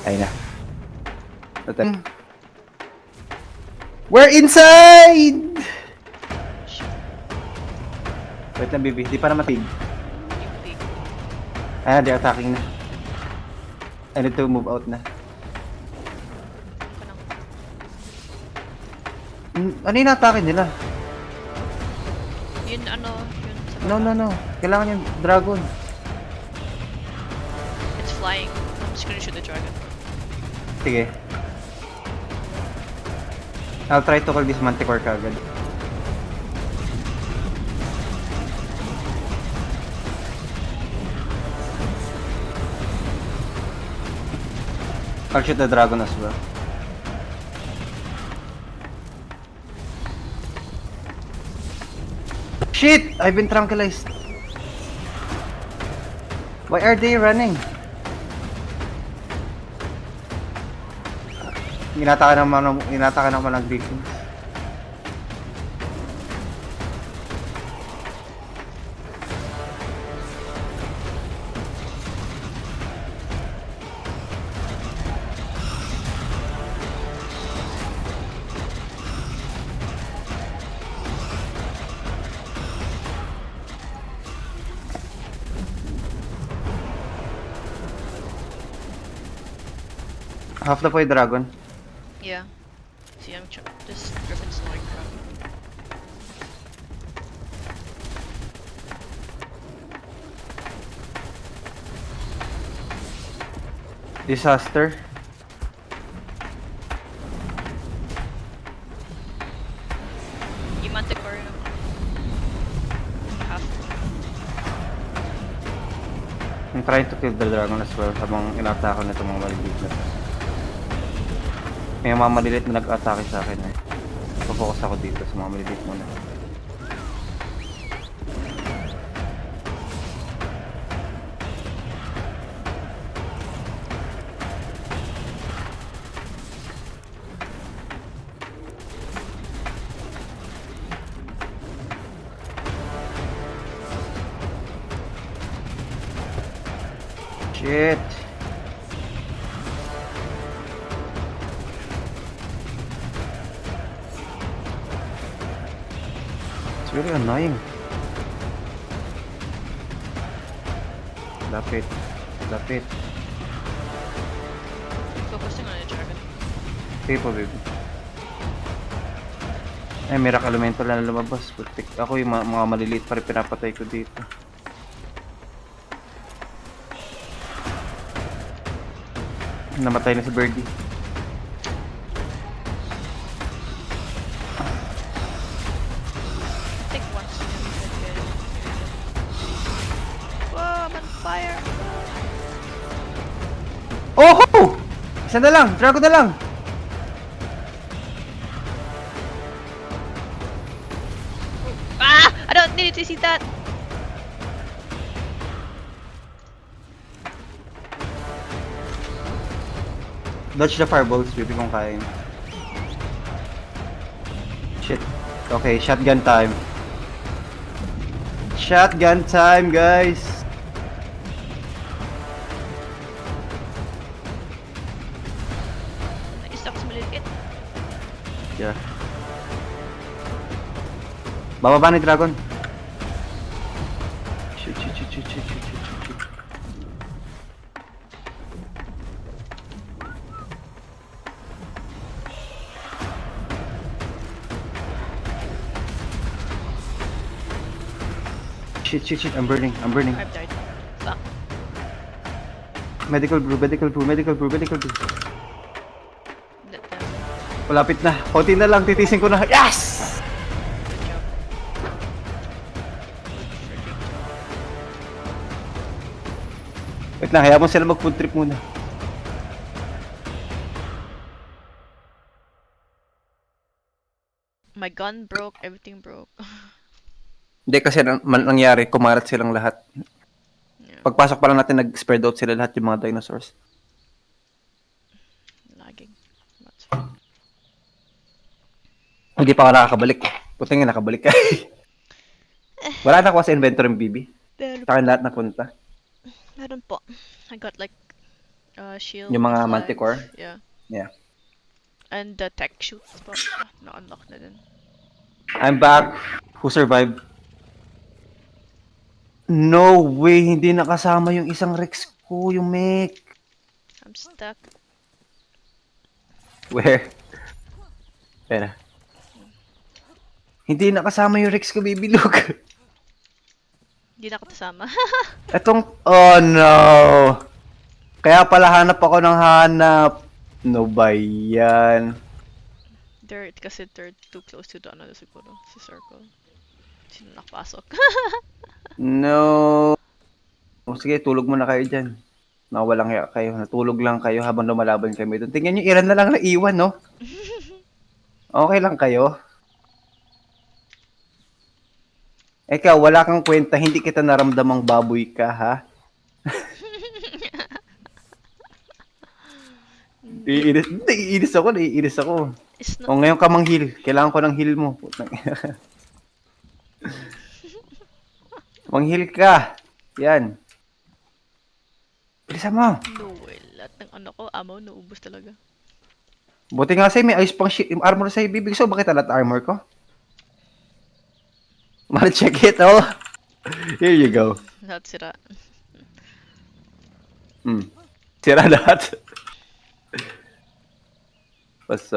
Ay na. We're inside! Wait lang, baby. Di pa na matig. Yung pig. Ayan, they're attacking na. I need to move out na. Ano yung atake nila? Yun ano, yun sa baba. No, no, no. Kailangan yung dragon. It's flying. I'm just gonna shoot the dragon. Sige. I'll try to call this manticore kagad. I'll shoot the dragon as well. Shit! I've been tranquilized. Why are they running? Ginataka naman ng griffins. Half na po yung dragon. Yeah. See, this griffin's annoying crap. Disaster. Yung manticore yung half. I'm trying to kill the dragon as well habang inatake na itong mga maliliit na. May mga maliliit na nag-atake sa akin eh. Focus ako dito sa mga maliliit muna. Shit! It's really annoying. Lapit. Lapit. Focusing on the dragon. Sige po, baby. Ay, miracle elemental na lumabas. Perfect. Ako yung mga maliliit pa rin pinapatay ko dito. Namatay na si Birdie. Take one stupid good. Whoa, I'm on fire! Oh! Isa na lang! Dragon na lang! Ah! I don't need to see that! Dodge the fireballs, baby, kung kaya yun. Shit. Okay, shotgun time. Shotgun time, guys! Nag-stuck sa maliliit. Yeah. Bababa ni dragon. Shoot, shoot, shoot, shoot, shoot, shoot, shoot, shoot. Shit, shit, shit, I'm burning, I'm burning. I've died. Fuck. Medical brew, medical brew, medical brew, medical brew. That, Malapit na. Konti na lang, titisin ko na. Yes! good job. Wait lang, hayaan mo sila mag-food trip muna. My gun broke, everything broke. Hindi kasi nangyari, kumarat silang lahat. Yeah. Pagpasok pa lang natin, nag-spread out sila lahat yung mga dinosaurs. Lagging. That's fine. Hindi pa ako nakakabalik. Puting nga nakabalik ka. Wala na ako sa inventory ng BB. Sa akin lahat napunta. Meron po. I got like Shield. Yung mga flag, manticore? Yeah. Yeah. And the tech shoots pa. Na-unlock na din. I'm back. Who survived? No way, hindi nakasama yung isang Rex ko, yung mech. I'm stuck. Where? Pera. Hindi nakasama yung Rex ko, bibilog. Hindi na kasama. Oh no. Kaya pala hanap ako ng hanap. No ba yan? Kasi they're too close to the ano siguro. Si circle. Sino nakapasok? No. O sige, tulog muna kayo dyan. Nawalang ya kayo. Natulog lang kayo habang lumalaban kami doon. Tingnan nyo, ilan na lang na iwan, no? Okay lang kayo? Ikaw, wala kang kwenta. Hindi kita naramdamang baboy ka, ha? Naiinis ako. It's not. O ngayon ka manghil. Kailangan ko ng heal mo. Putang manghil ka. Yan. Bilisan mo. No way. Lahat ng ano ko, ammo, naubos talaga. Buti nga sa'yo, may ayos pang armor sa'yo, bibig. So, bakit alat armor ko? Wanna check it, oh? Here you go. Lahat sira. Sira lahat. What's up?